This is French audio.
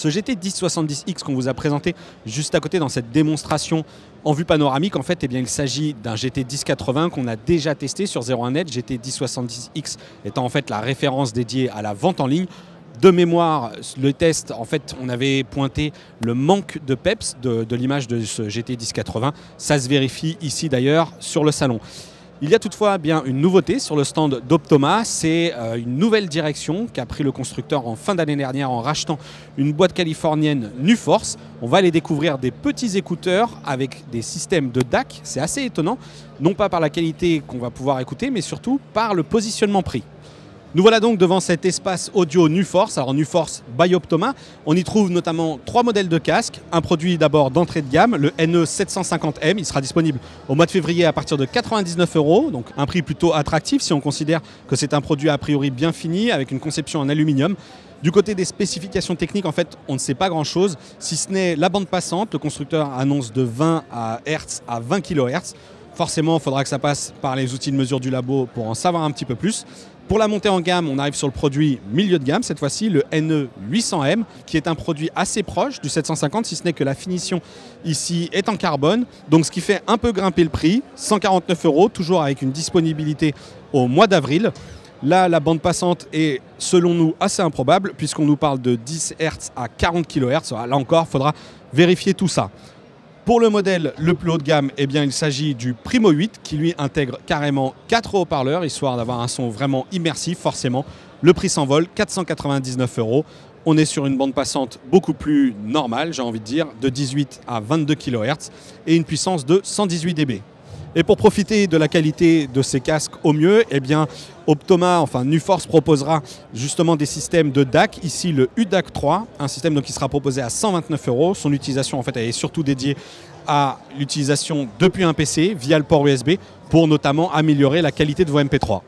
Ce GT 1070X qu'on vous a présenté juste à côté dans cette démonstration en vue panoramique, en fait, eh bien, il s'agit d'un GT 1080 qu'on a déjà testé sur 01net, GT 1070X étant en fait la référence dédiée à la vente en ligne. De mémoire, le test, en fait, on avait pointé le manque de peps de l'image de ce GT 1080. Ça se vérifie ici d'ailleurs sur le salon. Il y a toutefois bien une nouveauté sur le stand d'Optoma, c'est une nouvelle direction qu'a pris le constructeur en fin d'année dernière en rachetant une boîte californienne Nuforce. On va aller découvrir des petits écouteurs avec des systèmes de DAC, c'est assez étonnant, non pas par la qualité qu'on va pouvoir écouter, mais surtout par le positionnement prix. Nous voilà donc devant cet espace audio Nuforce, alors Nuforce by Optoma. On y trouve notamment 3 modèles de casques. Un produit d'abord d'entrée de gamme, le NE750M. Il sera disponible au mois de février à partir de 99 €, donc un prix plutôt attractif si on considère que c'est un produit a priori bien fini avec une conception en aluminium. Du côté des spécifications techniques, en fait, on ne sait pas grand-chose, si ce n'est la bande passante. Le constructeur annonce de 20 Hz à 20 kHz. Forcément, il faudra que ça passe par les outils de mesure du labo pour en savoir un petit peu plus. Pour la montée en gamme, on arrive sur le produit milieu de gamme, cette fois-ci le NE800M, qui est un produit assez proche du 750, si ce n'est que la finition ici est en carbone. Donc ce qui fait un peu grimper le prix, 149 €, toujours avec une disponibilité au mois d'avril. Là, la bande passante est, selon nous, assez improbable, puisqu'on nous parle de 10 Hz à 40 kHz. Là encore, il faudra vérifier tout ça. Pour le modèle le plus haut de gamme, eh bien, il s'agit du Primo 8 qui lui intègre carrément 4 haut-parleurs, histoire d'avoir un son vraiment immersif forcément. Le prix s'envole, 499 €. On est sur une bande passante beaucoup plus normale, j'ai envie de dire, de 18 à 22 kHz et une puissance de 118 dB. Et pour profiter de la qualité de ces casques au mieux, eh bien, Optoma, enfin Nuforce proposera justement des systèmes de DAC. Ici le UDAC 3, un système donc, qui sera proposé à 129 €. Son utilisation en fait elle est surtout dédiée à l'utilisation depuis un PC via le port USB pour notamment améliorer la qualité de vos MP3.